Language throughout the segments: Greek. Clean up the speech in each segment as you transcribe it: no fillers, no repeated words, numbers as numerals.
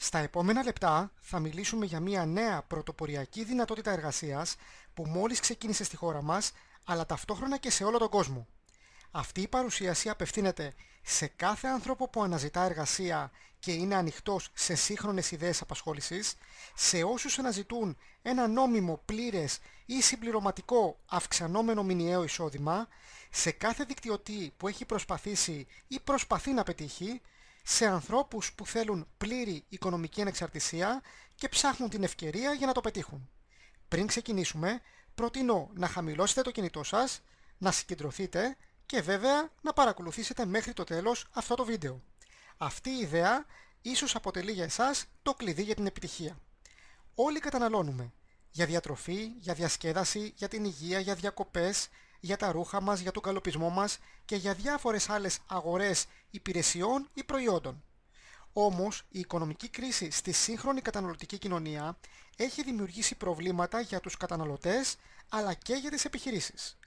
Στα επόμενα λεπτά θα μιλήσουμε για μια νέα πρωτοποριακή δυνατότητα εργασίας που μόλις ξεκίνησε στη χώρα μας, αλλά ταυτόχρονα και σε όλο τον κόσμο. Αυτή η παρουσίαση απευθύνεται σε κάθε άνθρωπο που αναζητά εργασία και είναι ανοιχτός σε σύγχρονες ιδέες απασχόλησης, σε όσους αναζητούν ένα νόμιμο, πλήρες ή συμπληρωματικό αυξανόμενο μηνιαίο εισόδημα, σε κάθε δικτυωτή που έχει προσπαθήσει ή προσπαθεί να πετύχει, σε ανθρώπους που θέλουν πλήρη οικονομική ανεξαρτησία και ψάχνουν την ευκαιρία για να το πετύχουν. Πριν ξεκινήσουμε, προτείνω να χαμηλώσετε το κινητό σας, να συγκεντρωθείτε και βέβαια να παρακολουθήσετε μέχρι το τέλος αυτό το βίντεο. Αυτή η ιδέα ίσως αποτελεί για εσάς το κλειδί για την επιτυχία. Όλοι καταναλώνουμε για διατροφή, για διασκέδαση, για την υγεία, για διακοπές, για τα ρούχα μας, για τον καλοπισμό μας και για διάφορες άλλες αγορές υπηρεσιών ή προϊόντων. Όμως, η οικονομική κρίση στη σύγχρονη καταναλωτική κοινωνία έχει δημιουργήσει προβλήματα για τους καταναλωτές αλλά και για τις επιχειρήσεις.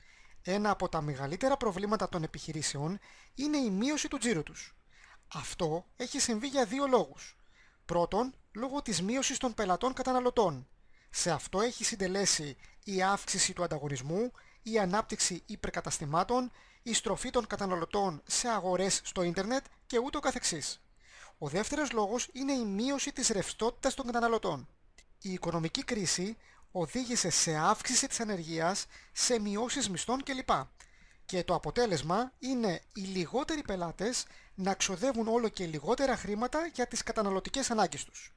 Ένα από τα μεγαλύτερα προβλήματα των επιχειρήσεων είναι η μείωση του τζίρου τους. Αυτό έχει συμβεί για δύο λόγους. Πρώτον, λόγω της μείωσης των πελατών καταναλωτών. Σε αυτό έχει συντελέσει η αύξηση του ανταγωνισμού, η ανάπτυξη υπερκαταστημάτων, η στροφή των καταναλωτών σε αγορές στο ίντερνετ και ούτω καθεξής. Ο δεύτερος λόγος είναι η μείωση της ρευστότητας των καταναλωτών. Η οικονομική κρίση οδήγησε σε αύξηση της ανεργίας, σε μειώσεις μισθών κλπ. Και το αποτέλεσμα είναι οι λιγότεροι πελάτες να ξοδεύουν όλο και λιγότερα χρήματα για τις καταναλωτικές ανάγκες τους.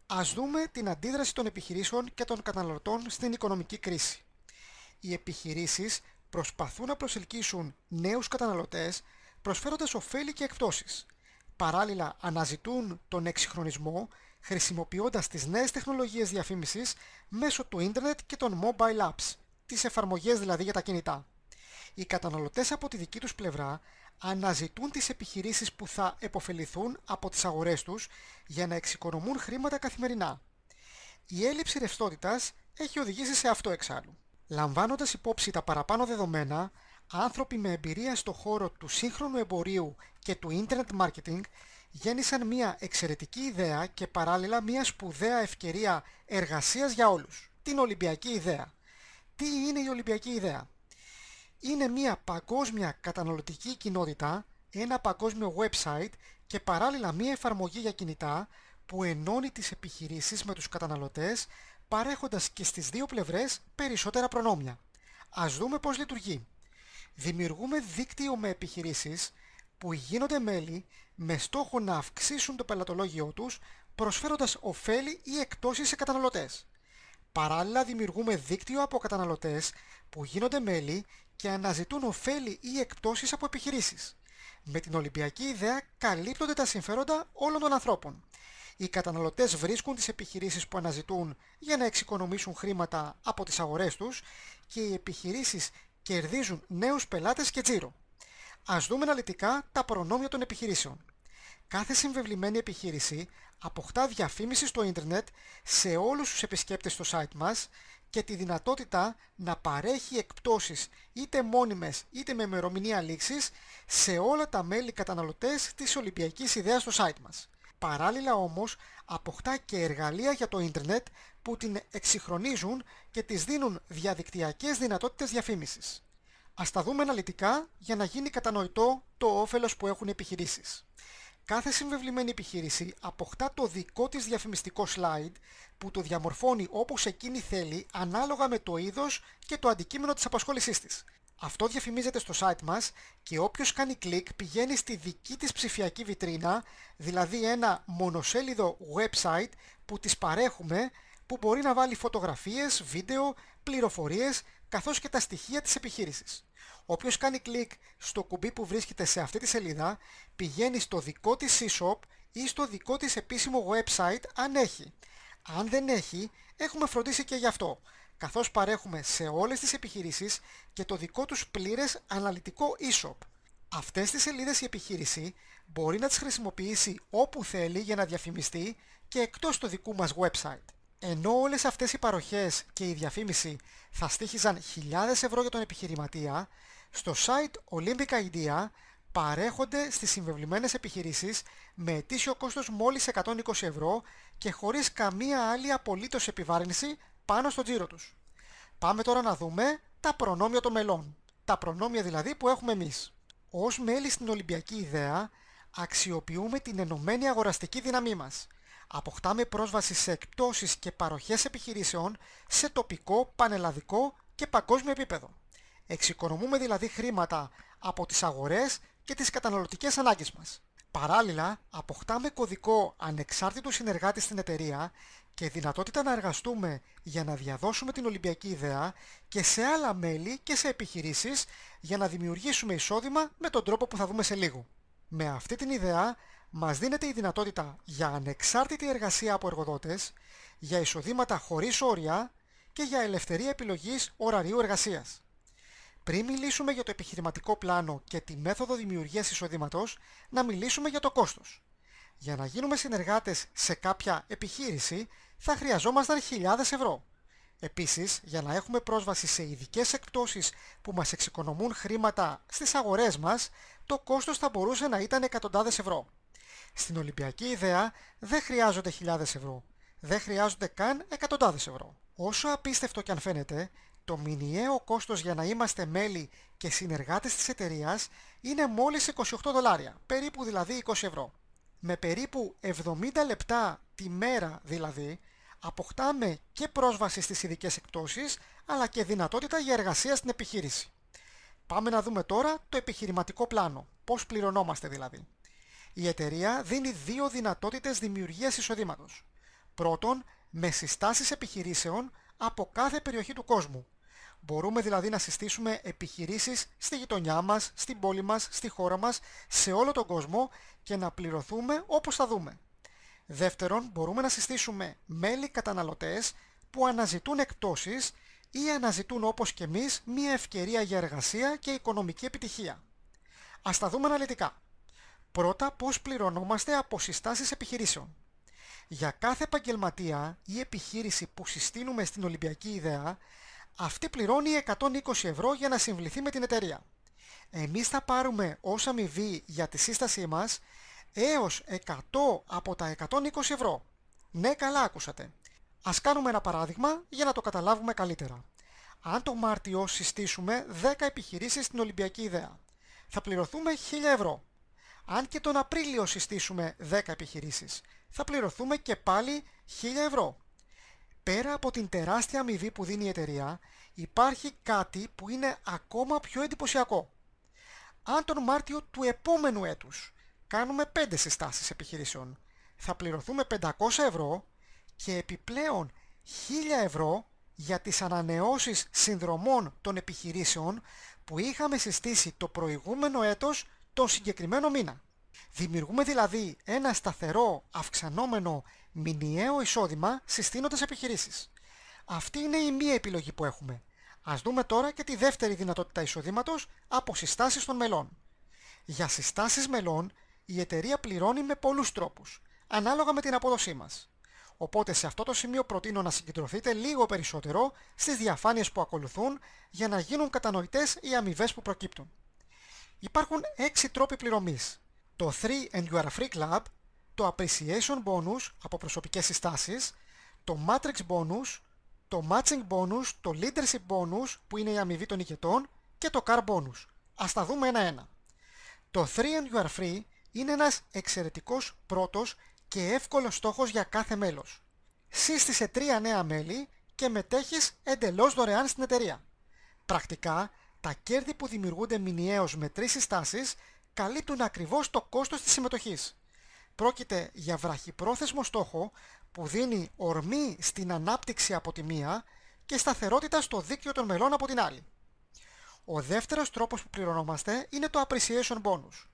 Ας δούμε την αντίδραση των επιχειρήσεων και των καταναλωτών στην οικονομική κρίση. Οι επιχειρήσεις προσπαθούν να προσελκύσουν νέους καταναλωτές προσφέροντας ωφέλη και εκπτώσεις. Παράλληλα αναζητούν τον εξυγχρονισμό χρησιμοποιώντας τις νέες τεχνολογίες διαφήμισης μέσω του ίντερνετ και των mobile apps, τις εφαρμογές δηλαδή για τα κινητά. Οι καταναλωτές από τη δική τους πλευρά αναζητούν τις επιχειρήσεις που θα επωφεληθούν από τις αγορές τους για να εξοικονομούν χρήματα καθημερινά. Η έλλειψη ρευστότητας έχει οδηγήσει σε αυτό εξάλλου. Λαμβάνοντας υπόψη τα παραπάνω δεδομένα, άνθρωποι με εμπειρία στο χώρο του σύγχρονου εμπορίου και του internet marketing γέννησαν μια εξαιρετική ιδέα και παράλληλα μια σπουδαία ευκαιρία εργασίας για όλους. Την Ολυμπιακή ιδέα. Τι είναι η Ολυμπιακή ιδέα? Είναι μια παγκόσμια καταναλωτική κοινότητα, ένα παγκόσμιο website και παράλληλα μια εφαρμογή για κινητά που ενώνει τις επιχειρήσεις με τους καταναλωτές, παρέχοντας και στις δύο πλευρές περισσότερα προνόμια. Ας δούμε πώς λειτουργεί. Δημιουργούμε δίκτυο με επιχειρήσεις που γίνονται μέλη με στόχο να αυξήσουν το πελατολόγιο τους, προσφέροντας ωφέλη ή εκπτώσεις σε καταναλωτές. Παράλληλα δημιουργούμε δίκτυο από καταναλωτές που γίνονται μέλη και αναζητούν ωφέλη ή εκπτώσεις από επιχειρήσεις. Με την Ολυμπιακή ιδέα καλύπτονται τα συμφέροντα όλων των ανθρώπων. Οι καταναλωτές βρίσκουν τις επιχειρήσεις που αναζητούν για να εξοικονομήσουν χρήματα από τις αγορές τους και οι επιχειρήσεις κερδίζουν νέους πελάτες και τζίρο. Ας δούμε αναλυτικά τα προνόμια των επιχειρήσεων. Κάθε συμβεβλημένη επιχείρηση αποκτά διαφήμιση στο ίντερνετ σε όλους τους επισκέπτες στο site μας και τη δυνατότητα να παρέχει εκπτώσεις είτε μόνιμες είτε με ημερομηνία λήξης σε όλα τα μέλη καταναλωτές της Ολυμπιακής ιδέας στο site μας. Παράλληλα όμως αποκτά και εργαλεία για το ίντερνετ που την εξυγχρονίζουν και της δίνουν διαδικτυακές δυνατότητες διαφήμισης. Ας τα δούμε αναλυτικά για να γίνει κατανοητό το όφελος που έχουν οι επιχειρήσεις. Κάθε συμβεβλημένη επιχείρηση αποκτά το δικό της διαφημιστικό slide που το διαμορφώνει όπως εκείνη θέλει ανάλογα με το είδος και το αντικείμενο της απασχόλησής της. Αυτό διαφημίζεται στο site μας και όποιος κάνει κλικ πηγαίνει στη δική της ψηφιακή βιτρίνα, δηλαδή ένα μονοσέλιδο website που της παρέχουμε που μπορεί να βάλει φωτογραφίες, βίντεο, πληροφορίες καθώς και τα στοιχεία της επιχείρησης. Όποιος κάνει κλικ στο κουμπί που βρίσκεται σε αυτή τη σελίδα πηγαίνει στο δικό της e-shop ή στο δικό της επίσημο website αν έχει. Αν δεν έχει, έχουμε φροντίσει και γι' αυτό, καθώς παρέχουμε σε όλες τις επιχειρήσεις και το δικό τους πλήρες αναλυτικό e-shop. Αυτές τις σελίδες η επιχείρηση μπορεί να τις χρησιμοποιήσει όπου θέλει για να διαφημιστεί και εκτός του δικού μας website. Ενώ όλες αυτές οι παροχές και η διαφήμιση θα στοίχιζαν χιλιάδες ευρώ για τον επιχειρηματία, στο site Olympic Idea παρέχονται στις συμβεβλημένες επιχειρήσεις με ετήσιο κόστος μόλις 120 ευρώ και χωρίς καμία άλλη απολύτως επιβάρυνση πάνω στο τζίρο τους. Πάμε τώρα να δούμε τα προνόμια των μελών. Τα προνόμια δηλαδή που έχουμε εμείς. Ως μέλη στην Ολυμπιακή Ιδέα αξιοποιούμε την ενωμένη αγοραστική δύναμή μας. Αποκτάμε πρόσβαση σε εκπτώσεις και παροχές επιχειρήσεων σε τοπικό, πανελλαδικό και παγκόσμιο επίπεδο. Εξοικονομούμε δηλαδή χρήματα από τις αγορές και τις καταναλωτικές ανάγκες μας. Παράλληλα, αποκτάμε κωδικό ανεξάρτητου συνεργάτη στην εταιρεία και δυνατότητα να εργαστούμε για να διαδώσουμε την Ολυμπιακή Ιδέα και σε άλλα μέλη και σε επιχειρήσεις για να δημιουργήσουμε εισόδημα με τον τρόπο που θα δούμε σε λίγο. Με αυτή την ιδέα μας δίνεται η δυνατότητα για ανεξάρτητη εργασία από εργοδότες, για εισοδήματα χωρίς όρια και για ελευθερία επιλογής ωραρίου εργασίας. Πριν μιλήσουμε για το επιχειρηματικό πλάνο και τη μέθοδο δημιουργίας εισοδήματος, να μιλήσουμε για το κόστος. Για να γίνουμε συνεργάτες σε κάποια επιχείρηση θα χρειαζόμασταν χιλιάδες ευρώ. Επίσης, για να έχουμε πρόσβαση σε ειδικές εκπτώσεις που μας εξοικονομούν χρήματα στις αγορές μας, το κόστος θα μπορούσε να ήταν εκατοντάδες ευρώ. Στην Ολυμπιακή Ιδέα δεν χρειάζονται χιλιάδες ευρώ. Δεν χρειάζονται καν εκατοντάδες ευρώ. Όσο απίστευτο και αν φαίνεται, το μηνιαίο κόστος για να είμαστε μέλη και συνεργάτες της εταιρείας είναι μόλις 28 δολάρια, περίπου δηλαδή 20 ευρώ. Με περίπου 70 λεπτά τη μέρα δηλαδή, αποκτάμε και πρόσβαση στις ειδικές εκπτώσεις, αλλά και δυνατότητα για εργασία στην επιχείρηση. Πάμε να δούμε τώρα το επιχειρηματικό πλάνο, πώς πληρωνόμαστε δηλαδή. Η εταιρεία δίνει δύο δυνατότητες δημιουργίας εισοδήματος. Πρώτον, με συστάσεις επιχειρήσεων από κάθε περιοχή του κόσμου. Μπορούμε δηλαδή να συστήσουμε επιχειρήσεις στη γειτονιά μας, στην πόλη μας, στη χώρα μας, σε όλο τον κόσμο και να πληρωθούμε όπως θα δούμε. Δεύτερον, μπορούμε να συστήσουμε μέλη καταναλωτές που αναζητούν εκπτώσεις ή αναζητούν όπως και εμείς μία ευκαιρία για εργασία και οικονομική επιτυχία. Ας τα δούμε αναλυτικά. Πρώτα, πώς πληρωνόμαστε από συστάσεις επιχειρήσεων. Για κάθε επαγγελματία ή επιχείρηση που συστήνουμε στην Ολυμπιακή Ιδέα, αυτή πληρώνει 120 ευρώ για να συμβληθεί με την εταιρεία. Εμείς θα πάρουμε ως αμοιβή για τη σύστασή μας έως 100 από τα 120 ευρώ. Ναι, καλά άκουσατε. Ας κάνουμε ένα παράδειγμα για να το καταλάβουμε καλύτερα. Αν το Μάρτιο συστήσουμε 10 επιχειρήσεις στην Ολυμπιακή Ιδέα, θα πληρωθούμε 1000 ευρώ. Αν και τον Απρίλιο συστήσουμε 10 επιχειρήσεις, θα πληρωθούμε και πάλι 1000 ευρώ. Πέρα από την τεράστια αμοιβή που δίνει η εταιρεία, υπάρχει κάτι που είναι ακόμα πιο εντυπωσιακό. Αν τον Μάρτιο του επόμενου έτους κάνουμε 5 συστάσεις επιχειρήσεων, θα πληρωθούμε 500 ευρώ και επιπλέον 1000 ευρώ για τις ανανεώσεις συνδρομών των επιχειρήσεων που είχαμε συστήσει το προηγούμενο έτος τον συγκεκριμένο μήνα. Δημιουργούμε δηλαδή ένα σταθερό αυξανόμενο μηνιαίο εισόδημα συστήνοντας επιχειρήσεις. Αυτή είναι η μία επιλογή που έχουμε. Ας δούμε τώρα και τη δεύτερη δυνατότητα εισοδήματος από συστάσεις των μελών. Για συστάσεις μελών η εταιρεία πληρώνει με πολλούς τρόπους, ανάλογα με την απόδοσή μας. Οπότε σε αυτό το σημείο προτείνω να συγκεντρωθείτε λίγο περισσότερο στις διαφάνειες που ακολουθούν για να γίνουν κατανοητές οι αμοιβές που προκύπτουν. Υπάρχουν 6 τρόποι πληρωμής. Το 3 and you are free club, το appreciation bonus από προσωπικές συστάσεις, το matrix bonus, το matching bonus, το leadership bonus που είναι η αμοιβή των ηγετών και το car bonus. Ας τα δούμε ένα-ένα. Το 3 and you are free είναι ένας εξαιρετικός πρώτος και εύκολος στόχος για κάθε μέλος. Σύστησε 3 νέα μέλη και μετέχεις εντελώς δωρεάν στην εταιρεία. Πρακτικά, τα κέρδη που δημιουργούνται μηνιαίως με 3 συστάσεις καλύπτουν ακριβώς το κόστος της συμμετοχής. Πρόκειται για βραχυπρόθεσμο στόχο που δίνει ορμή στην ανάπτυξη από τη μία και σταθερότητα στο δίκτυο των μελών από την άλλη. Ο δεύτερος τρόπος που πληρωνόμαστε είναι το appreciation bonus.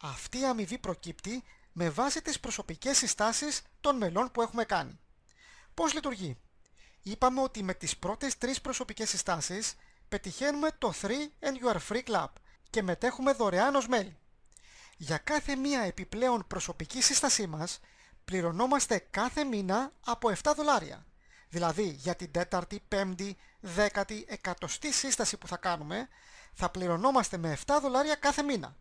Αυτή η αμοιβή προκύπτει με βάση τις προσωπικές συστάσεις των μελών που έχουμε κάνει. Πώς λειτουργεί? Είπαμε ότι με τις πρώτες 3 προσωπικές συστάσεις πετυχαίνουμε το 3 and you are free club και μετέχουμε δωρεάν ως μέλη. Για κάθε μία επιπλέον προσωπική σύστασή μας πληρωνόμαστε κάθε μήνα από 7 δολάρια. Δηλαδή για την 4η, 5η, 10η, 100η σύσταση που θα κάνουμε θα πληρωνόμαστε με 7 δολάρια κάθε μήνα.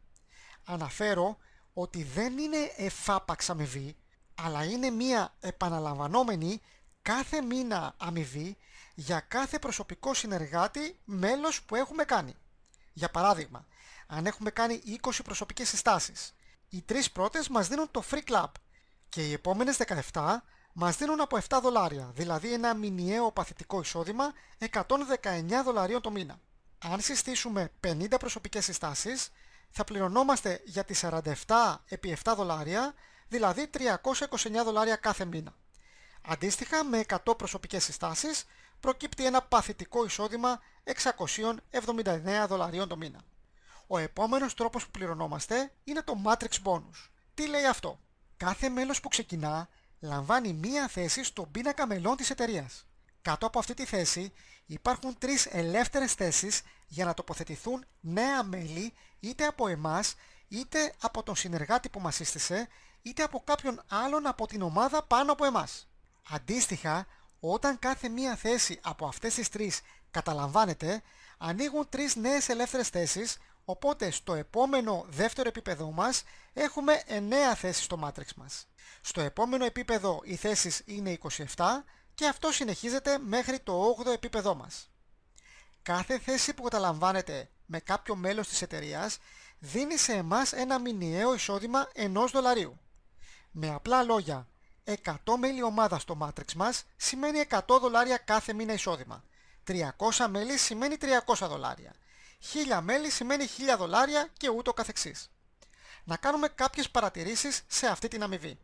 αναφέρω ότι δεν είναι εφάπαξ αμοιβή, αλλά είναι μία επαναλαμβανόμενη κάθε μήνα αμοιβή για κάθε προσωπικό συνεργάτη μέλος που έχουμε κάνει. Για παράδειγμα, αν έχουμε κάνει 20 προσωπικές συστάσεις, οι τρεις πρώτες μας δίνουν το free club και οι επόμενες 17 μας δίνουν από $7, δηλαδή ένα μηνιαίο παθητικό εισόδημα $119 το μήνα. Αν συστήσουμε 50 προσωπικές συστάσεις, θα πληρωνόμαστε για τις 47 επί $7, δηλαδή $329 κάθε μήνα. Αντίστοιχα, με 100 προσωπικές συστάσεις, προκύπτει ένα παθητικό εισόδημα $679 το μήνα. Ο επόμενος τρόπος που πληρωνόμαστε είναι το Matrix Bonus. Τι λέει αυτό? Κάθε μέλος που ξεκινά λαμβάνει μία θέση στον πίνακα μελών της εταιρείας. Κάτω από αυτή τη θέση υπάρχουν 3 ελεύθερες θέσεις για να τοποθετηθούν νέα μέλη, είτε από εμάς, είτε από τον συνεργάτη που μας σύστησε, είτε από κάποιον άλλον από την ομάδα πάνω από εμάς. Αντίστοιχα, όταν κάθε μία θέση από αυτές τις 3 καταλαμβάνεται, ανοίγουν 3 νέες ελεύθερες θέσεις, οπότε στο επόμενο δεύτερο επίπεδο μας έχουμε 9 θέσεις στο Matrix μας. Στο επόμενο επίπεδο οι θέσεις είναι 27 και αυτό συνεχίζεται μέχρι το 8ο επίπεδό μας. Κάθε θέση που καταλαμβάνεται με κάποιο μέλος της εταιρείας δίνει σε εμάς ένα μηνιαίο εισόδημα $1. Με απλά λόγια, 100 μέλη ομάδα στο Matrix μας σημαίνει $100 κάθε μήνα εισόδημα. 300 μέλη σημαίνει $300. 1000 μέλη σημαίνει $1000 και ούτω καθεξής. Να κάνουμε κάποιες παρατηρήσεις σε αυτή την αμοιβή.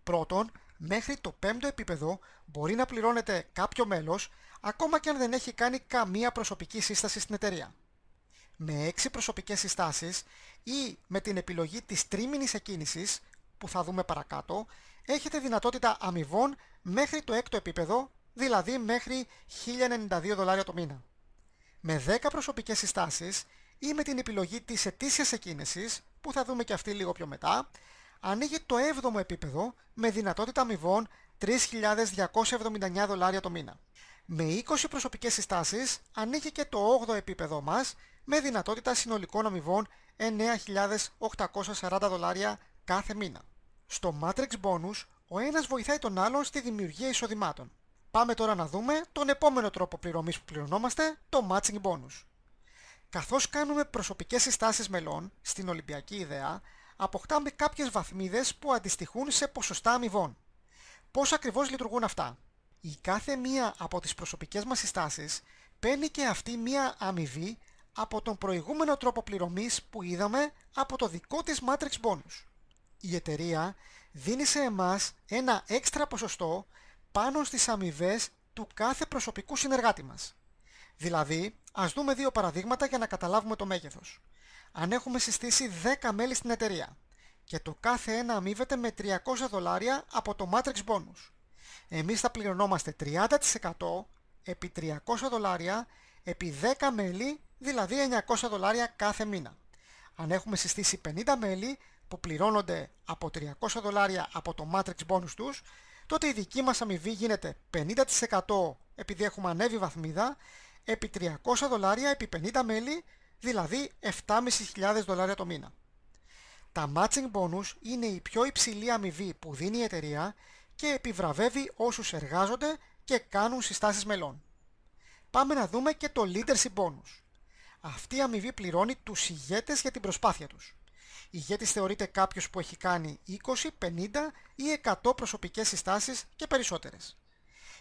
Πρώτον, μέχρι το 5ο επίπεδο μπορεί να πληρώνετε κάποιο μέλος ακόμα και αν δεν έχει κάνει καμία προσωπική σύσταση στην εταιρεία. Με 6 προσωπικές συστάσεις ή με την επιλογή της τρίμηνης εκκίνησης, που θα δούμε παρακάτω, έχετε δυνατότητα αμοιβών μέχρι το 6ο επίπεδο, δηλαδή μέχρι $1092 το μήνα. Με 10 προσωπικές συστάσεις ή με την επιλογή της ετήσιας εκκίνησης, που θα δούμε και αυτή λίγο πιο μετά, ανοίγει το 7ο επίπεδο με δυνατότητα αμοιβών $3.279 το μήνα. Με 20 προσωπικές συστάσεις ανοίγει και το 8ο επίπεδο μας με δυνατότητα συνολικών αμοιβών $9.840 κάθε μήνα. Στο Matrix Bonus, ο ένας βοηθάει τον άλλον στη δημιουργία εισοδημάτων. Πάμε τώρα να δούμε τον επόμενο τρόπο πληρωμής που πληρωνόμαστε, το Matching Bonus. Καθώς κάνουμε προσωπικές συστάσεις μελών στην Ολυμπιακή Ιδέα, αποκτάμε κάποιες βαθμίδες που αντιστοιχούν σε ποσοστά αμοιβών. Πώς ακριβώς λειτουργούν αυτά? Η κάθε μία από τις προσωπικές μας συστάσεις παίρνει και αυτή μία αμοιβή από τον προηγούμενο τρόπο πληρωμής που είδαμε από το δικό της Matrix Bonus. Η εταιρεία δίνει σε εμάς ένα έξτρα ποσοστό πάνω στις αμοιβές του κάθε προσωπικού συνεργάτη μας. Δηλαδή, ας δούμε 2 παραδείγματα για να καταλάβουμε το μέγεθος. Αν έχουμε συστήσει 10 μέλη στην εταιρεία και το κάθε ένα αμείβεται με $300 από το Matrix Bonus, εμείς θα πληρωνόμαστε 30% επί $300 επί 10 μέλη, δηλαδή $900 κάθε μήνα. Αν έχουμε συστήσει 50 μέλη που πληρώνονται από $300 από το Matrix Bonus τους, τότε η δική μας αμοιβή γίνεται 50% επειδή έχουμε ανέβει βαθμίδα επί $300 επί 50 μέλη, δηλαδή $7.500 το μήνα. Τα Matching Bonus είναι η πιο υψηλή αμοιβή που δίνει η εταιρεία και επιβραβεύει όσους εργάζονται και κάνουν συστάσεις μελών. Πάμε να δούμε και το Leadership Bonus. Αυτή η αμοιβή πληρώνει τους ηγέτες για την προσπάθεια τους. Ηγέτης θεωρείται κάποιος που έχει κάνει 20, 50 ή 100 προσωπικές συστάσεις και περισσότερες.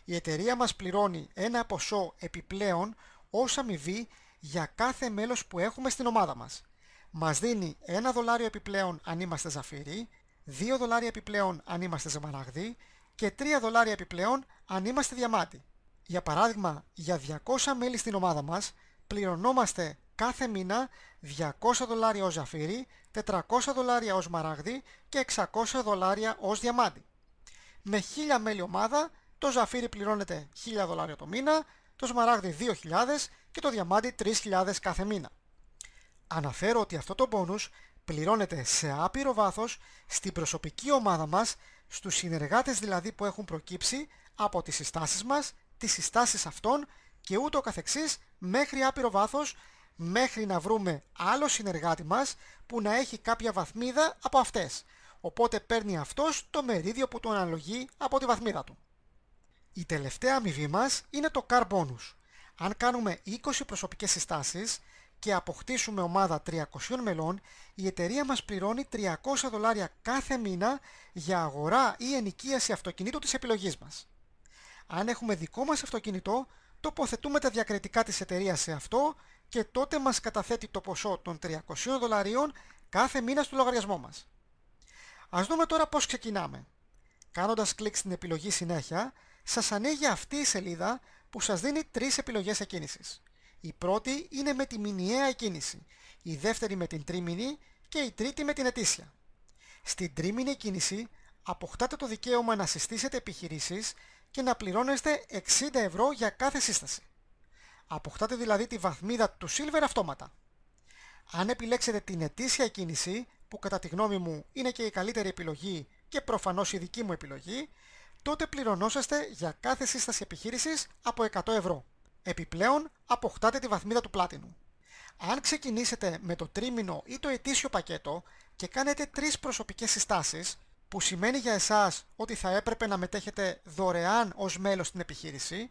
Η εταιρεία μας πληρώνει ένα ποσό επιπλέον ως αμοιβή για κάθε μέλος που έχουμε στην ομάδα μας. Μας δίνει $1 επιπλέον αν είμαστε ζαφύρι, $2 επιπλέον αν είμαστε ζεμαράγδι και $3 επιπλέον αν είμαστε διαμάτι. Για παράδειγμα, για 200 μέλη στην ομάδα μας πληρωνόμαστε κάθε μήνα $200 ως ζαφύρι, $400 ως μαράγδι και $600 ως διαμάντι. Με 1000 μέλη ομάδα, το ζαφύρι πληρώνεται $1000 το μήνα, το σμαράγδι 2.000 και το διαμάντι 3.000 κάθε μήνα. Αναφέρω ότι αυτό το bonus πληρώνεται σε άπειρο βάθος στην προσωπική ομάδα μας, στους συνεργάτες δηλαδή που έχουν προκύψει από τις συστάσεις μας, τις συστάσεις αυτών και ούτω καθεξής μέχρι άπειρο βάθος μέχρι να βρούμε άλλο συνεργάτη μας που να έχει κάποια βαθμίδα από αυτές. Οπότε παίρνει αυτός το μερίδιο που του αναλογεί από τη βαθμίδα του. Η τελευταία αμοιβή μας είναι το car bonus. Αν κάνουμε 20 προσωπικές συστάσεις και αποκτήσουμε ομάδα 300 μελών, η εταιρεία μας πληρώνει $300 κάθε μήνα για αγορά ή ενοικίαση αυτοκινήτου της επιλογής μας. Αν έχουμε δικό μας αυτοκίνητο, τοποθετούμε τα διακριτικά της εταιρείας σε αυτό και τότε μας καταθέτει το ποσό των $300 κάθε μήνα στο λογαριασμό μας. Ας δούμε τώρα πώς ξεκινάμε. Κάνοντας κλικ στην επιλογή συνέχεια, σας ανοίγει αυτή η σελίδα που σας δίνει τρεις επιλογές εκκίνησης. Η πρώτη είναι με τη μηνιαία εκκίνηση, η δεύτερη με την τρίμηνη και η τρίτη με την ετήσια. Στην τρίμηνη εκκίνηση αποκτάτε το δικαίωμα να συστήσετε επιχειρήσεις και να πληρώνεστε €60 για κάθε σύσταση. Αποκτάτε δηλαδή τη βαθμίδα του Silver αυτόματα. Αν επιλέξετε την ετήσια εκκίνηση, που κατά τη γνώμη μου είναι και η καλύτερη επιλογή και προφανώς η δική μου επιλογή, τότε πληρωνόσαστε για κάθε σύσταση επιχείρησης από €100. Επιπλέον, αποκτάτε τη βαθμίδα του Platinum. Αν ξεκινήσετε με το τρίμηνο ή το ετήσιο πακέτο και κάνετε 3 προσωπικές συστάσεις, που σημαίνει για εσάς ότι θα έπρεπε να μετέχετε δωρεάν ως μέλος στην επιχείρηση,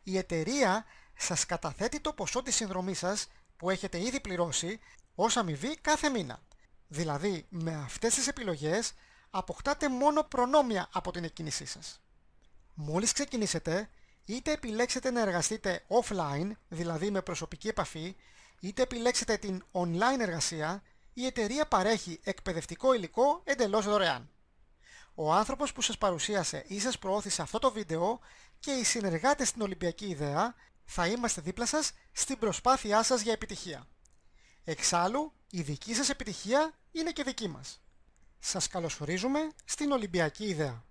η εταιρεία σας καταθέτει το ποσό της συνδρομής σας που έχετε ήδη πληρώσει ως αμοιβή κάθε μήνα. Δηλαδή, με αυτές τις επιλογές αποκτάτε μόνο προνόμια από την εκκίνησή σας. Μόλις ξεκινήσετε, είτε επιλέξετε να εργαστείτε offline, δηλαδή με προσωπική επαφή, είτε επιλέξετε την online εργασία, η εταιρεία παρέχει εκπαιδευτικό υλικό εντελώς δωρεάν. Ο άνθρωπος που σας παρουσίασε ή σας προώθησε αυτό το βίντεο και οι συνεργάτες στην Ολυμπιακή Ιδέα θα είμαστε δίπλα σας στην προσπάθειά σας για επιτυχία. Εξάλλου, η δική σας επιτυχία είναι και δική μας. Σας καλωσορίζουμε στην Ολυμπιακή Ιδέα.